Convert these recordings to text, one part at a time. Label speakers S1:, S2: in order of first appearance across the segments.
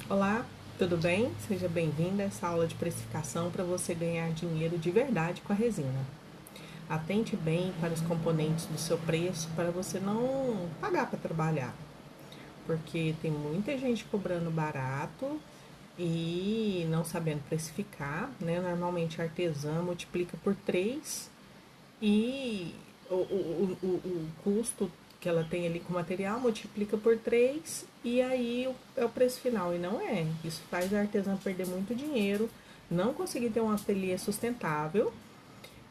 S1: Olá, tudo bem? Seja bem-vindo a essa aula de precificação para você ganhar dinheiro de verdade com a resina. Atente bem para os componentes do seu preço para você não pagar para trabalhar, porque tem muita gente cobrando barato e não sabendo precificar, né? Normalmente a artesã multiplica por 3 e o custo que ela tem ali com o material multiplica por 3 e aí é o preço final. E não é. Isso faz a artesã perder muito dinheiro, não conseguir ter um ateliê sustentável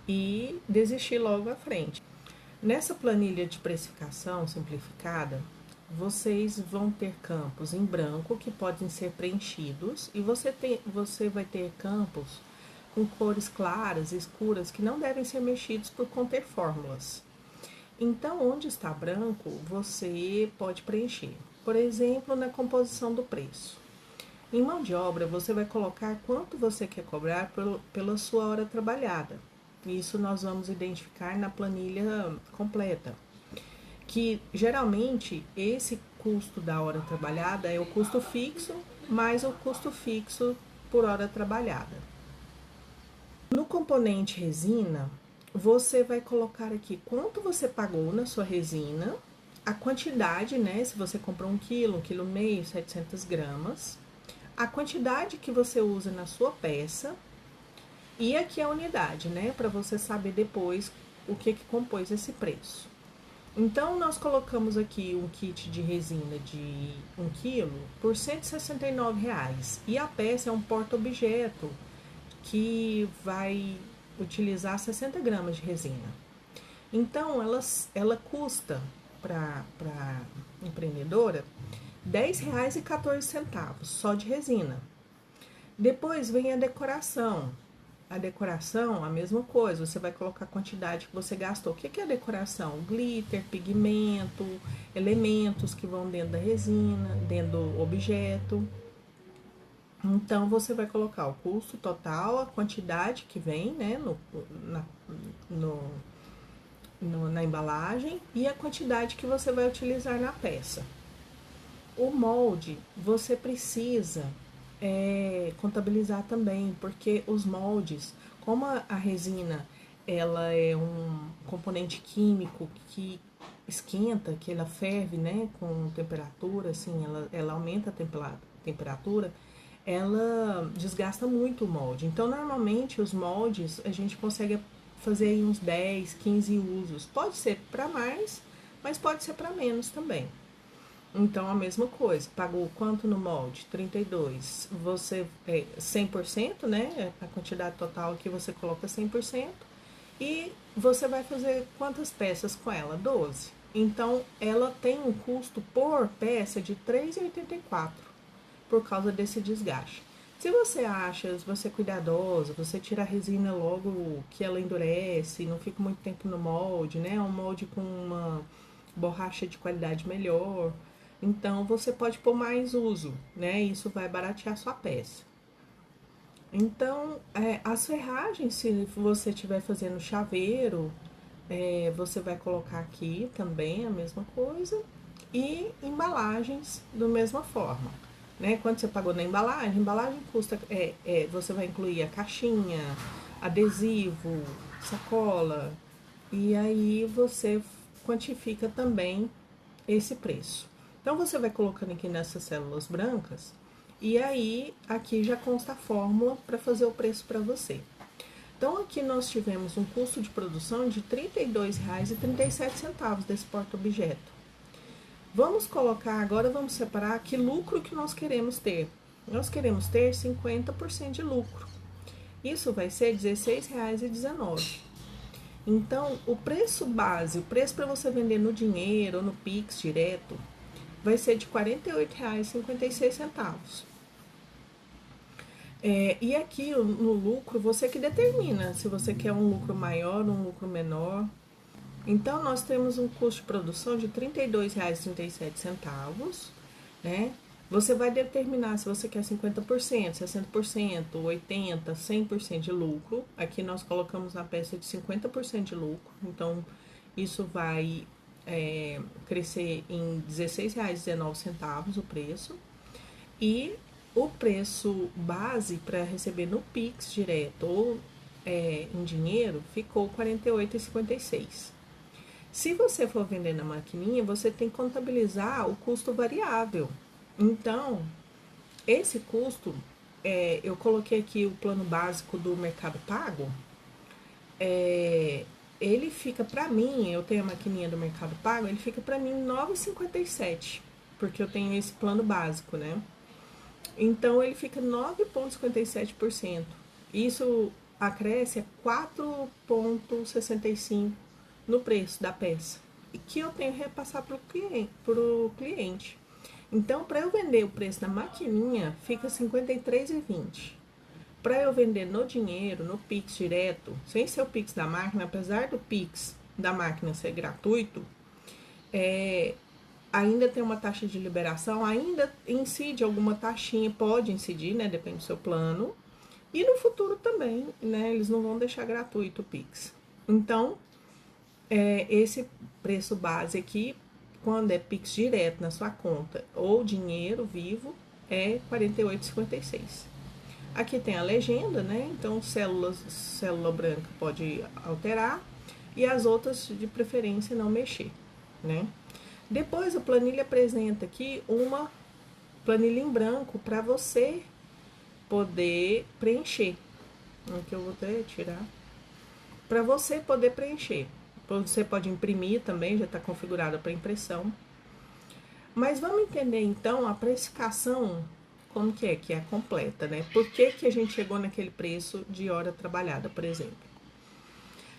S1: e desistir logo à frente. Nessa planilha de precificação simplificada, vocês vão ter campos em branco que podem ser preenchidos e você vai ter campos com cores claras e escuras que não devem ser mexidos por conter fórmulas. Então, onde está branco, você pode preencher. Por exemplo, na composição do preço. Em mão de obra, você vai colocar quanto você quer cobrar pela sua hora trabalhada. Isso nós vamos identificar na planilha completa. Que geralmente esse custo da hora trabalhada é o custo fixo mais o custo fixo por hora trabalhada. No componente resina, você vai colocar aqui quanto você pagou na sua resina, a quantidade, né? Se você comprou 1 quilo, 1,5 quilo, 700 gramas, a quantidade que você usa na sua peça e aqui a unidade, né? Para você saber depois o que compôs esse preço. Então, nós colocamos aqui um kit de resina de 1 quilo por R$ 169. E a peça é um porta-objeto que vai utilizar 60 gramas de resina. Então, ela custa para a empreendedora R$ 10,14 só de resina. Depois vem a decoração. A decoração, a mesma coisa, você vai colocar a quantidade que você gastou. O que é a decoração? Glitter, pigmento, elementos que vão dentro da resina, dentro do objeto. Então, você vai colocar o custo total, a quantidade que vem, né, no, na embalagem e a quantidade que você vai utilizar na peça. O molde, você precisa contabilizar também, porque os moldes, como a resina, ela é um componente químico que esquenta, que ela ferve, né, com temperatura, assim, ela aumenta a temperatura, ela desgasta muito o molde. Então, normalmente, os moldes, a gente consegue fazer aí uns 10, 15 usos. Pode ser para mais, mas pode ser para menos também. Então, a mesma coisa, pagou quanto no molde? 32. Você, 100%, né? A quantidade total que você coloca 100%. E você vai fazer quantas peças com ela? 12. Então, ela tem um custo por peça de R$ 3,84 por causa desse desgaste. Se você acha, se você é cuidadosa, você tira a resina logo que ela endurece, não fica muito tempo no molde, né? Um molde com uma borracha de qualidade melhor. Então, você pode pôr mais uso, né? Isso vai baratear sua peça. Então, as ferragens, se você estiver fazendo chaveiro, você vai colocar aqui também a mesma coisa. E embalagens da mesma forma. Né? Quando você pagou na embalagem, a embalagem custa, você vai incluir a caixinha, adesivo, sacola, e aí você quantifica também esse preço. Então, você vai colocando aqui nessas células brancas, e aí aqui já consta a fórmula para fazer o preço para você. Então, aqui nós tivemos um custo de produção de R$ 32,37 desse porta-objeto. Vamos colocar agora, vamos separar que lucro que nós queremos ter. Nós queremos ter 50% de lucro. Isso vai ser R$ 16,19. Então, o preço base, o preço para você vender no dinheiro ou no Pix direto, vai ser de R$ 48,56. E aqui no lucro, você que determina se você quer um lucro maior ou um lucro menor. Então, nós temos um custo de produção de R$ 32,37, né? Você vai determinar se você quer 50%, 60%, 80%, 100% de lucro. Aqui nós colocamos na peça de 50% de lucro. Então, isso vai crescer em R$ 16,19 o preço. E o preço base para receber no Pix direto ou em dinheiro ficou R$ 48,56. Se você for vender na maquininha, você tem que contabilizar o custo variável. Então, esse custo, eu coloquei aqui o plano básico do Mercado Pago, ele fica para mim, eu tenho a maquininha do Mercado Pago, ele fica para mim R$ 9,57, porque eu tenho esse plano básico, né? Então ele fica 9,57%. Isso acresce a 4,65 no preço da peça, que eu tenho que repassar para o cliente. Então, para eu vender o preço da maquininha, fica R$ 53,20. Para eu vender no dinheiro, no Pix direto, sem ser o Pix da máquina, apesar do Pix da máquina ser gratuito, ainda tem uma taxa de liberação, ainda incide alguma taxinha, pode incidir, né? Depende do seu plano. E no futuro também, né? Eles não vão deixar gratuito o Pix. Então, esse preço base aqui, quando é Pix direto na sua conta ou dinheiro vivo, é R$ 48,56. Aqui tem a legenda, né? Então, célula branca pode alterar e as outras, de preferência, não mexer, né? Depois, a planilha apresenta aqui uma planilha em branco para você poder preencher. Aqui eu vou até tirar. Para você poder preencher. Você pode imprimir também, já está configurada para impressão. Mas vamos entender então a precificação, como que é completa, né? Por que a gente chegou naquele preço de hora trabalhada, por exemplo?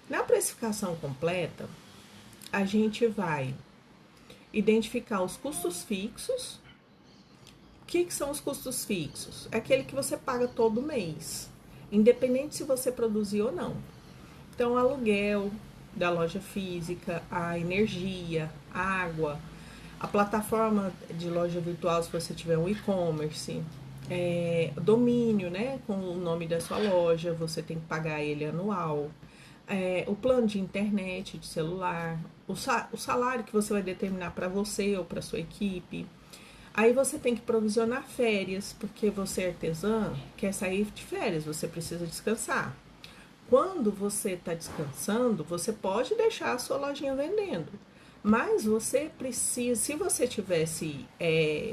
S1: Na precificação completa, a gente vai identificar os custos fixos. O que são os custos fixos? É aquele que você paga todo mês, independente se você produzir ou não. Então, aluguel da loja física, a energia, a água, a plataforma de loja virtual, se você tiver um e-commerce, domínio, né, com o nome da sua loja, você tem que pagar ele anual, o plano de internet, de celular, o salário que você vai determinar para você ou para sua equipe. Aí você tem que provisionar férias, porque você é artesã, quer sair de férias, você precisa descansar. Quando você está descansando, você pode deixar a sua lojinha vendendo, mas você precisa, se você tivesse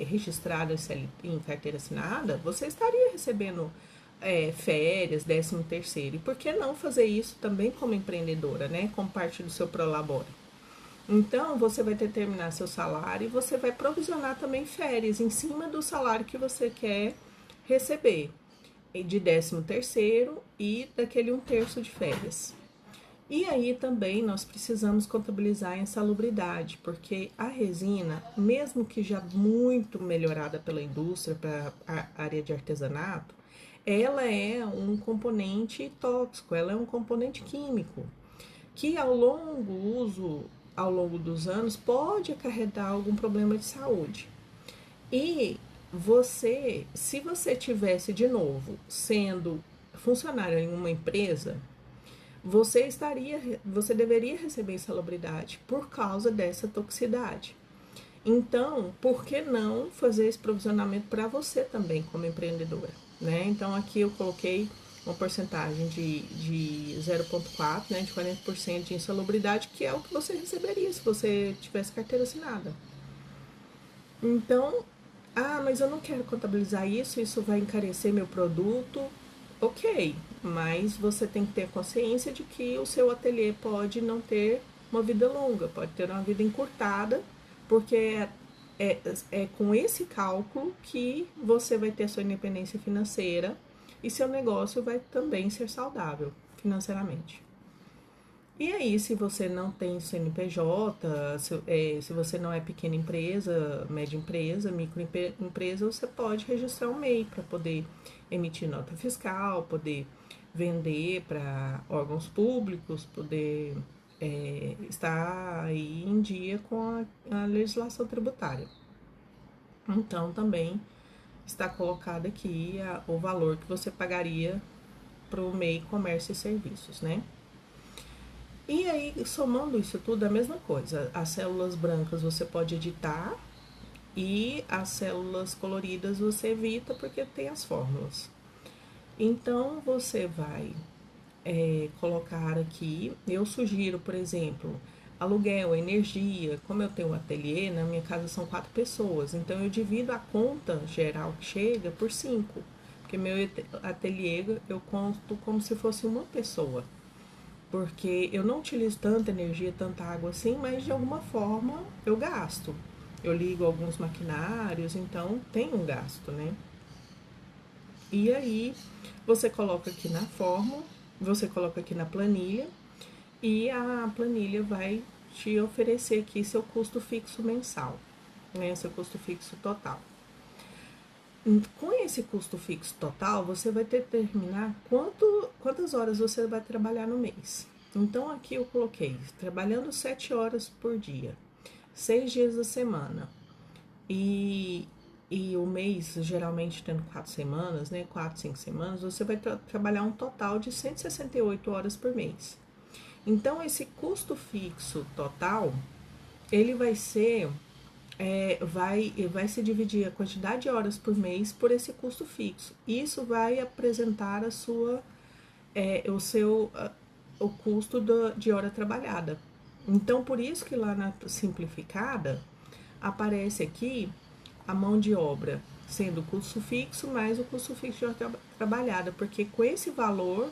S1: registrado em carteira assinada, você estaria recebendo férias, 13º. E por que não fazer isso também como empreendedora, né? Como parte do seu Prolabore. Então, você vai determinar seu salário e você vai provisionar também férias em cima do salário que você quer receber, de 13º e daquele 1/3 de férias. E aí também nós precisamos contabilizar a insalubridade, porque a resina, mesmo que já muito melhorada pela indústria para a área de artesanato, ela é um componente tóxico, ela é um componente químico, que ao longo dos anos, pode acarretar algum problema de saúde. E se você tivesse de novo sendo funcionário em uma empresa, você deveria receber insalubridade por causa dessa toxicidade. Então, por que não fazer esse provisionamento para você também, como empreendedora, né? Então, aqui eu coloquei uma porcentagem de 0,4, né, de 40% de insalubridade, que é o que você receberia se você tivesse carteira assinada. Então, mas eu não quero contabilizar isso vai encarecer meu produto. Ok, mas você tem que ter consciência de que o seu ateliê pode não ter uma vida longa, pode ter uma vida encurtada, porque é com esse cálculo que você vai ter sua independência financeira e seu negócio vai também ser saudável financeiramente. E aí, se você não tem CNPJ, se você não é pequena empresa, média empresa, microempresa, você pode registrar um MEI para poder emitir nota fiscal, poder vender para órgãos públicos, poder estar aí em dia com a legislação tributária. Então, também está colocado aqui o valor que você pagaria para o MEI Comércio e Serviços, né? E aí, somando isso tudo, é a mesma coisa. As células brancas você pode editar E as células coloridas você evita porque tem as fórmulas. Então, você vai colocar aqui, eu sugiro, por exemplo, aluguel, energia. Como eu tenho um ateliê, na minha casa são 4 pessoas, então eu divido a conta geral que chega por 5, porque meu ateliê eu conto como se fosse uma pessoa, porque eu não utilizo tanta energia, tanta água assim, mas de alguma forma eu gasto. Eu ligo alguns maquinários, então tem um gasto, né? E aí, você coloca aqui na fórmula, você coloca aqui na planilha, e a planilha vai te oferecer aqui seu custo fixo mensal, né? Seu custo fixo total. Com esse custo fixo total, você vai determinar quantas horas você vai trabalhar no mês. Então, aqui eu coloquei, trabalhando 7 horas por dia, 6 dias da semana. E o mês, geralmente tendo 4 semanas, né? 4, 5 semanas, você vai trabalhar um total de 168 horas por mês. Então, esse custo fixo total, ele vai ser, vai se dividir a quantidade de horas por mês por esse custo fixo. Isso vai apresentar o custo de hora trabalhada. Então, por isso que lá na simplificada, aparece aqui a mão de obra sendo o custo fixo mais o custo fixo de hora trabalhada, porque com esse valor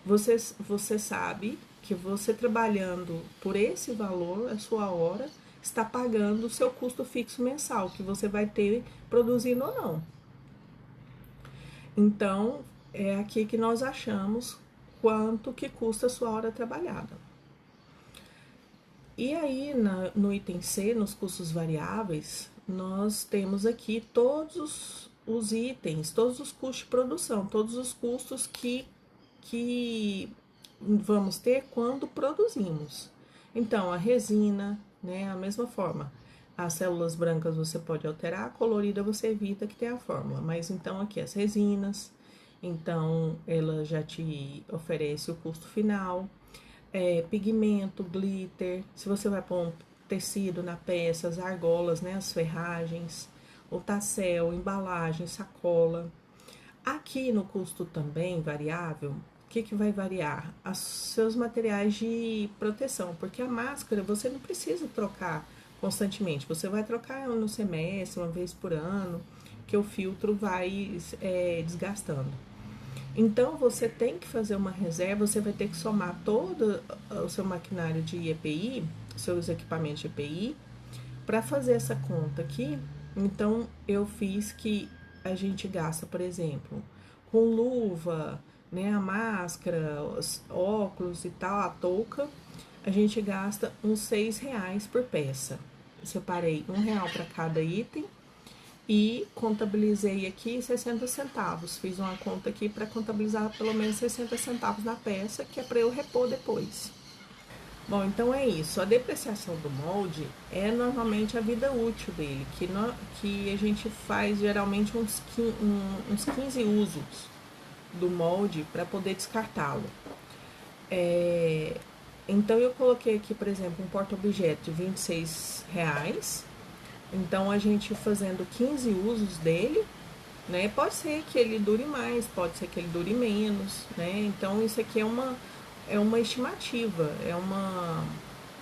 S1: você sabe que você trabalhando por esse valor, a sua hora, está pagando o seu custo fixo mensal, que você vai ter produzindo ou não. Então, é aqui que nós achamos quanto que custa a sua hora trabalhada. E aí, no item C, nos custos variáveis, nós temos aqui todos os itens, todos os custos de produção, todos os custos que vamos ter quando produzimos. Então, a resina, né, a mesma forma. As células brancas você pode alterar, a colorida você evita que tenha a fórmula. Mas então aqui as resinas, então ela já te oferece o custo final. Pigmento, glitter, se você vai pôr um tecido na peça, as argolas, né, as ferragens, o tassel, embalagem, sacola. Aqui no custo também variável, o que vai variar? Os seus materiais de proteção, porque a máscara você não precisa trocar constantemente, você vai trocar no semestre, uma vez por ano, que o filtro vai desgastando. Então, você tem que fazer uma reserva, você vai ter que somar todo o seu maquinário de EPI, seus equipamentos de EPI, para fazer essa conta aqui. Então, eu fiz que a gente gasta, por exemplo, com luva, né, a máscara, os óculos e tal, a touca, a gente gasta uns R$ 6 por peça. Eu separei R$ 1 para cada item e contabilizei aqui 60 centavos. Fiz uma conta aqui para contabilizar pelo menos 60 centavos na peça, que é para eu repor depois. Bom, então é isso. A depreciação do molde é normalmente a vida útil dele, que a gente faz geralmente uns 15 usos do molde para poder descartá-lo. Então eu coloquei aqui, por exemplo, um porta-objeto de R$ 26. Então a gente fazendo 15 usos dele, né? Pode ser que ele dure mais, pode ser que ele dure menos, né? Então isso aqui é uma estimativa, é uma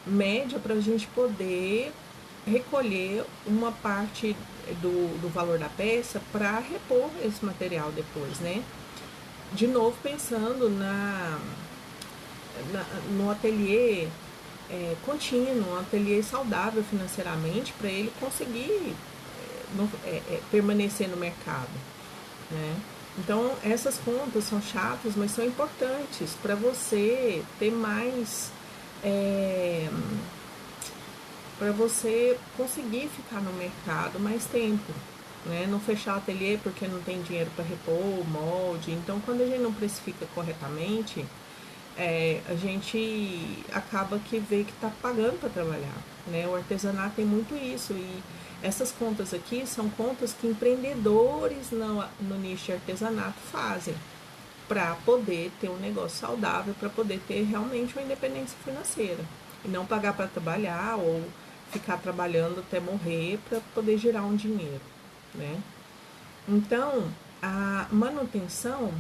S1: média para a gente poder recolher uma parte do valor da peça para repor esse material depois, né? De novo pensando no ateliê contínuo, um ateliê saudável financeiramente para ele conseguir permanecer no mercado, né? Então, essas contas são chatas, mas são importantes para você ter mais. Para você conseguir ficar no mercado mais tempo, né? Não fechar o ateliê porque não tem dinheiro para repor o molde. Então, quando a gente não precifica corretamente, a gente acaba que vê que está pagando para trabalhar, né? O artesanato tem muito isso, e essas contas aqui são contas que empreendedores no nicho de artesanato fazem para poder ter um negócio saudável, para poder ter realmente uma independência financeira e não pagar para trabalhar ou ficar trabalhando até morrer para poder gerar um dinheiro, né? Então, a manutenção,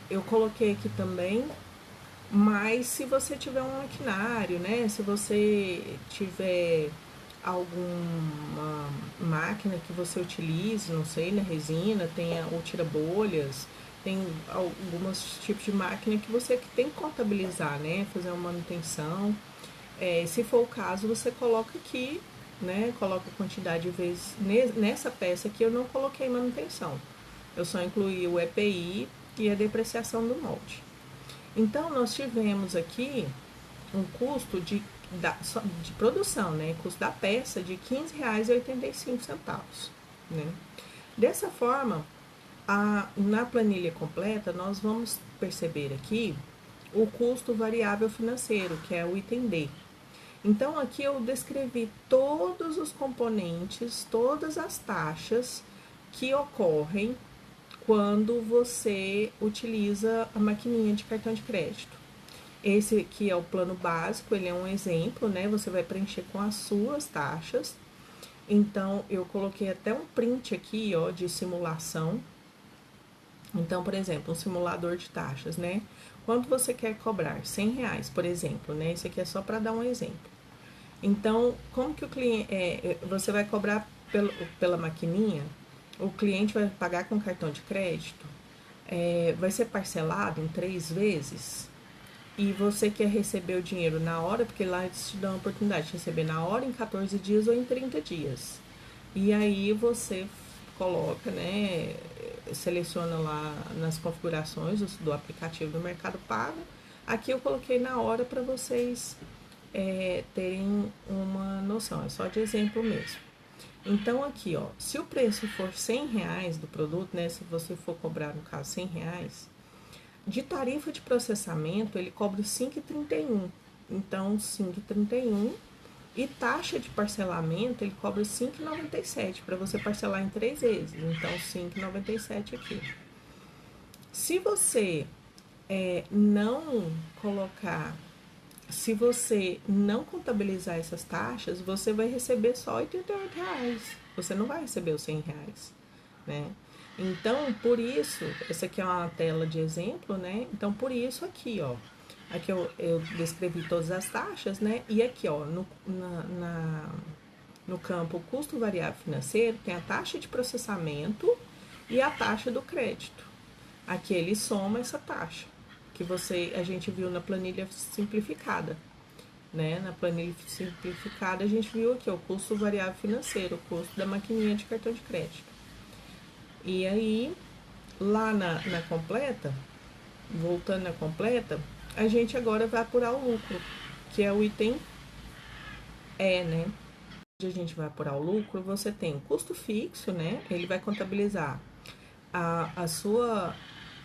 S1: eu coloquei aqui também, mas se você tiver um maquinário, né? Se você tiver alguma máquina que você utilize, não sei, na resina, tenha ou tira-bolhas, tem alguns tipos de máquina que você tem que contabilizar, né? Fazer uma manutenção. Se for o caso, você coloca aqui, né? Coloca a quantidade de vezes. Nessa peça aqui eu não coloquei manutenção. Eu só incluí o EPI e a depreciação do molde. Então, nós tivemos aqui um custo de produção, né? Custo da peça de R$ 15,85, né? Dessa forma, na planilha completa, nós vamos perceber aqui o custo variável financeiro, que é o item D. Então, aqui eu descrevi todos os componentes, todas as taxas que ocorrem quando você utiliza a maquininha de cartão de crédito. Esse aqui é o plano básico, ele é um exemplo, né? Você vai preencher com as suas taxas. Então, eu coloquei até um print aqui, ó, de simulação. Então, por exemplo, um simulador de taxas, né? Quanto você quer cobrar? R$ 100, por exemplo, né? Isso aqui é só para dar um exemplo. Então, como que o cliente, você vai cobrar pela maquininha? O cliente vai pagar com cartão de crédito? Vai ser parcelado em 3 vezes? E você quer receber o dinheiro na hora, porque lá eles te dão a oportunidade de receber na hora, em 14 dias ou em 30 dias. E aí você coloca, né, seleciona lá nas configurações do aplicativo do Mercado Pago. Aqui eu coloquei na hora para vocês terem uma noção, é só de exemplo mesmo. Então aqui, ó, se o preço for R$ 100 do produto, né, se você for cobrar no caso R$ 100, de tarifa de processamento ele cobra 5,31. Então 5,31 e taxa de parcelamento ele cobra 5,97 para você parcelar em 3 vezes. Então 5,97 aqui. Se você não colocar, se você não contabilizar essas taxas, você vai receber só R$ 88. Você não vai receber os R$ 100, né? Então, por isso, essa aqui é uma tela de exemplo, né? Então, por isso aqui, ó, aqui eu descrevi todas as taxas, né? E aqui, ó, no campo custo variável financeiro, tem a taxa de processamento e a taxa do crédito. Aqui ele soma essa taxa, que a gente viu na planilha simplificada, né? Na planilha simplificada a gente viu aqui o custo variável financeiro, o custo da maquininha de cartão de crédito. E aí, lá na completa, voltando na completa, a gente agora vai apurar o lucro, que é o item né? Onde a gente vai apurar o lucro, você tem o custo fixo, né? Ele vai contabilizar a sua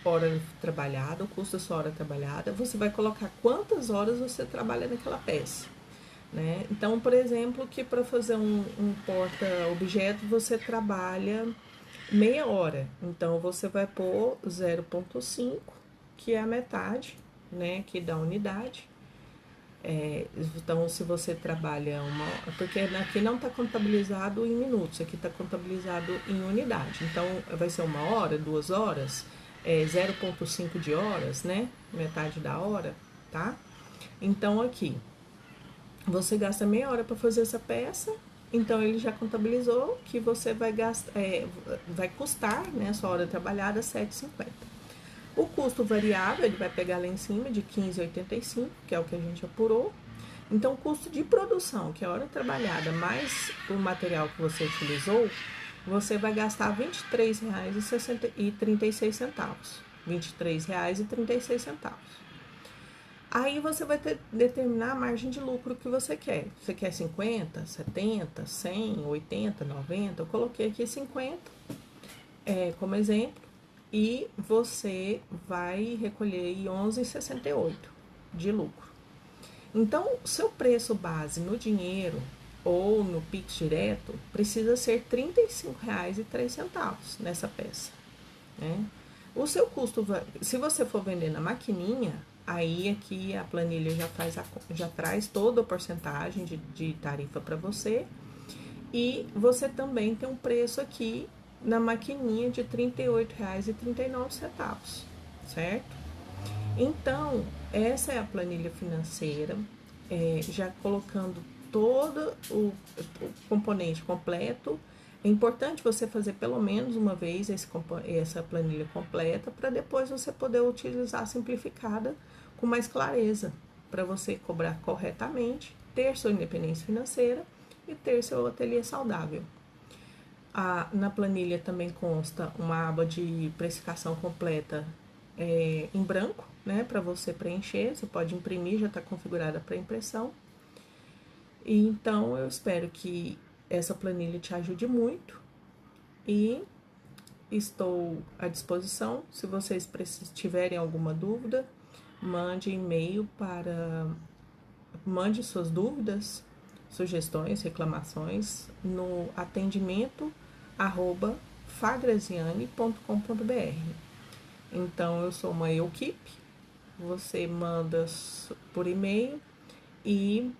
S1: hora trabalhada, o custo da sua hora trabalhada. Você vai colocar quantas horas você trabalha naquela peça, né? Então, por exemplo, que para fazer um porta-objeto você trabalha meia hora. Então, você vai pôr 0,5, que é a metade, né, que dá unidade. Então, se você trabalha porque aqui não está contabilizado em minutos, aqui está contabilizado em unidade. Então, vai ser 1 hora, 2 horas, 0,5 de horas, né, metade da hora, tá? Então, aqui, você gasta meia hora para fazer essa peça. Então, ele já contabilizou que você vai gastar, vai custar, né, a sua hora trabalhada, R$ 7,50. O custo variável, ele vai pegar lá em cima de 15,85, que é o que a gente apurou. Então, o custo de produção, que é a hora trabalhada, mais o material que você utilizou, você vai gastar R$ 23,36. R$ 23,36. Aí você vai determinar a margem de lucro que você quer. Você quer 50, 70, 100, 80, 90? Eu coloquei aqui 50 como exemplo. E você vai recolher 11,68 de lucro. Então, seu preço base no dinheiro ou no Pix direto precisa ser R$ 35,03 nessa peça, né? O seu custo, se você for vender na maquininha, Aí aqui a planilha já traz toda a porcentagem de tarifa para você. E você também tem um preço aqui na maquininha de R$ 38,39, certo? Então, essa é a planilha financeira, já colocando todo o componente completo. É importante você fazer pelo menos uma vez essa planilha completa, para depois você poder utilizar a simplificada com mais clareza, para você cobrar corretamente, ter sua independência financeira e ter seu ateliê saudável. Na planilha também consta uma aba de precificação completa em branco, né, para você preencher. Você pode imprimir, já está configurada para impressão. E então eu espero que essa planilha te ajude muito e estou à disposição. Se vocês tiverem alguma dúvida, mande suas dúvidas, sugestões, reclamações no atendimento@fagraziane.com.br. Então, eu sou uma equipe, você manda por e-mail e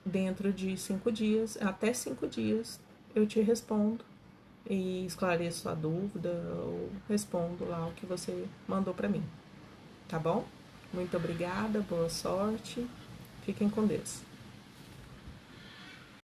S1: dentro de 5 dias, até 5 dias, eu te respondo e esclareço a dúvida ou respondo lá o que você mandou para mim, tá bom? Muito obrigada, boa sorte, fiquem com Deus.